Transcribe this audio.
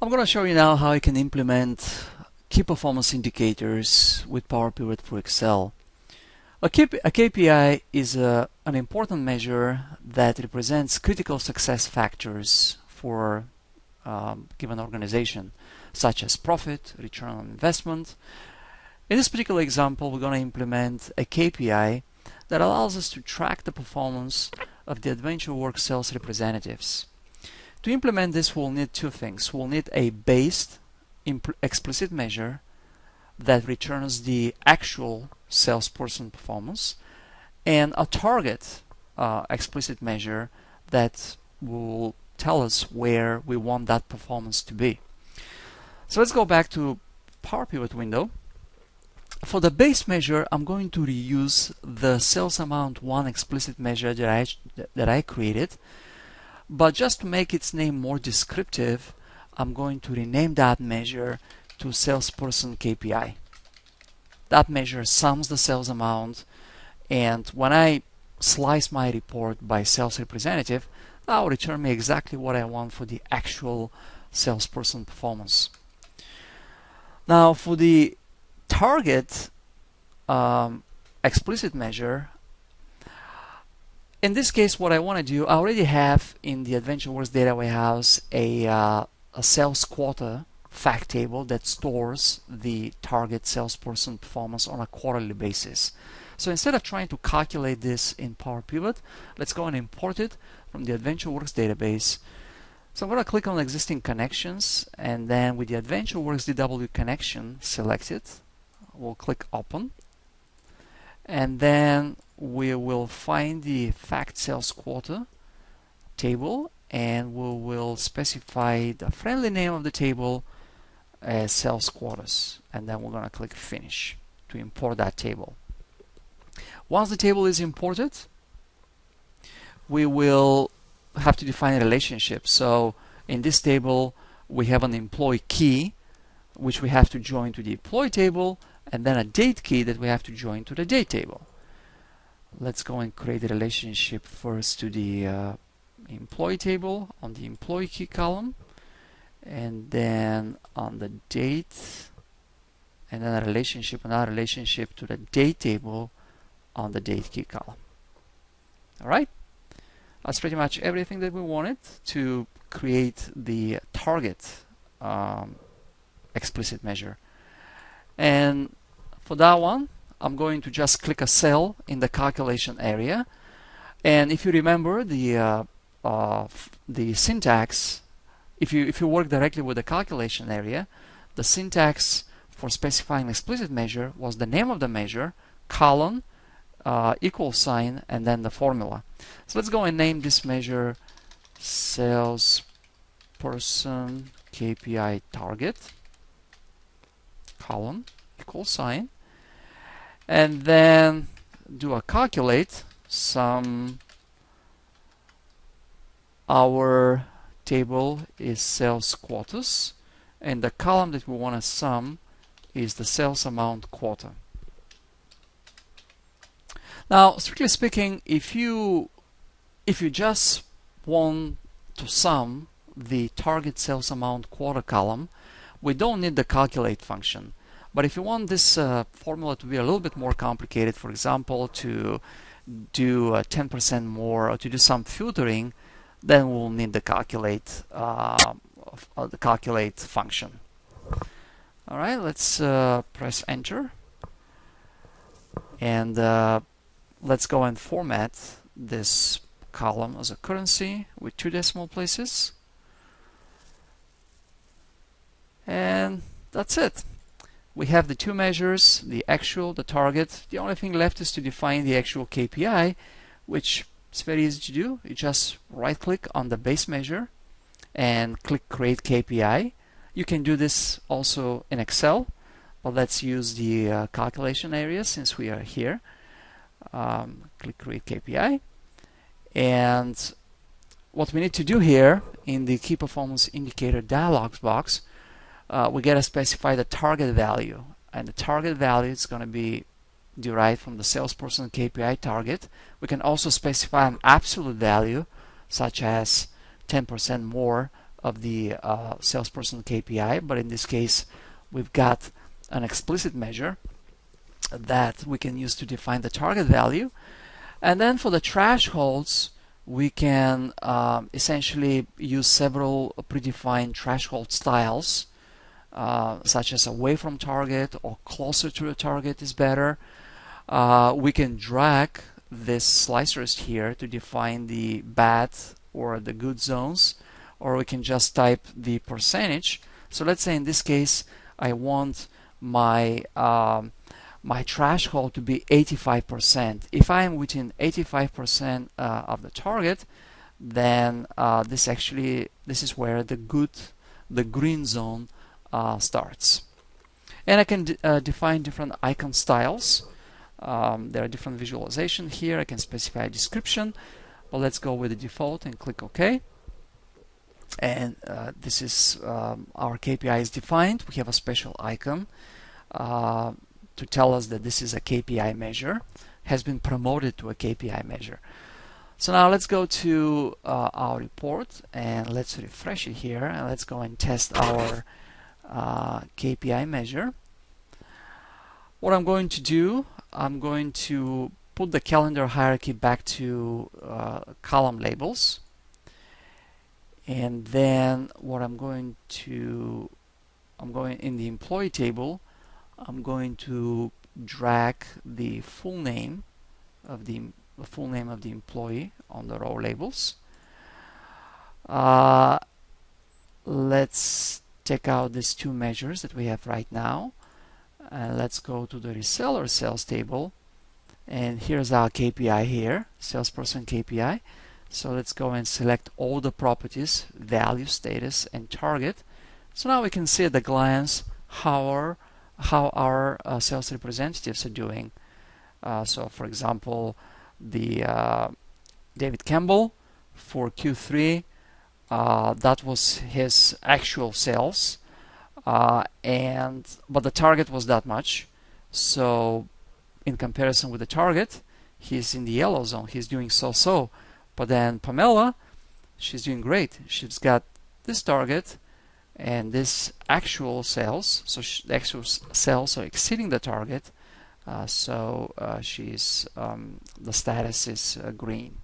I'm going to show you now how you can implement key performance indicators with Power Pivot for Excel. A KPI is an important measure that represents critical success factors for given organization, such as profit, return on investment. In this particular example, we're going to implement a KPI that allows us to track the performance of the Adventure Works sales representatives. To implement this, we'll need two things. We'll need a based explicit measure that returns the actual salesperson performance, and a target explicit measure that will tell us where we want that performance to be. So let's go back to Power Pivot window. For the base measure, I'm going to reuse the sales amount 1 explicit measure that I created. But just to make its name more descriptive, I'm going to rename that measure to Salesperson KPI. That measure sums the sales amount, and when I slice my report by sales representative, that will return me exactly what I want for the actual salesperson performance. Now for the target explicit measure, in this case, what I want to do, I already have in the Adventure Works data warehouse a sales quota fact table that stores the target salesperson performance on a quarterly basis. So instead of trying to calculate this in Power Pivot, let's go and import it from the Adventure Works database. So I'm going to click on existing connections, and then with the Adventure Works DW connection selected, we'll click open, and then we will find the fact sales quota table, and we will specify the friendly name of the table as sales quotas, and then we're going to click finish to import that table. Once the table is imported, we will have to define a relationship. So in this table we have an employee key which we have to join to the employee table, and then a date key that we have to join to the date table. Let's go and create a relationship first to the employee table on the employee key column, and then on the date, and then another relationship to the date table on the date key column. Alright, that's pretty much everything that we wanted to create the target explicit measure. And for that one, I'm going to just click a cell in the calculation area, and if you remember the syntax, if you work directly with the calculation area, the syntax for specifying explicit measure was the name of the measure, colon, equal sign, and then the formula. So let's go and name this measure Salesperson KPI Target, colon, equal sign, and then do a calculate sum. Our table is sales quotas, and the column that we want to sum is the sales amount quota. Now, strictly speaking, if you just want to sum the target sales amount quota column, we don't need the calculate function. But if you want this formula to be a little bit more complicated, for example, to do 10% more or to do some filtering, then we'll need the calculate function. All right, let's press enter, and let's go and format this column as a currency with 2 decimal places, and that's it. We have the two measures, the actual, the target. The only thing left is to define the actual KPI, which is very easy to do. You just right click on the base measure and click create KPI. You can do this also in Excel, but let's use the calculation area since we are here. Click create KPI, and what we need to do here in the key performance indicator dialog box, we got to specify the target value, and the target value is going to be derived from the salesperson KPI target. We can also specify an absolute value such as 10% more of the salesperson KPI, but in this case we've got an explicit measure that we can use to define the target value. And then for the thresholds, we can essentially use several predefined threshold styles, such as away from target or closer to the target is better. We can drag these slicers here to define the bad or the good zones, or we can just type the percentage. So let's say in this case I want my my threshold to be 85%. If I am within 85% of the target, then this is where the green zone starts. And I can define different icon styles. There are different visualization here. I can specify a description, but let's go with the default and click OK. And this is our KPI is defined. We have a special icon to tell us that this is a KPI measure, has been promoted to a KPI measure. So now let's go to our report and let's refresh it here, and let's go and test our KPI measure. What I'm going to do, I'm going to put the calendar hierarchy back to column labels, and then what I'm going in the employee table, I'm going to drag the full name of the employee on the row labels. Let's take out these two measures that we have right now, and let's go to the reseller sales table, and here's our KPI here, salesperson KPI. So let's go and select all the properties, value, status, and target. So now we can see at a glance how our sales representatives are doing. So for example, the David Campbell for Q3, that was his actual sales, but the target was that much. So in comparison with the target, he's in the yellow zone. He's doing so. But then Pamela, she's doing great. She's got this target and this actual sales. So the actual sales are exceeding the target. She's the status is green.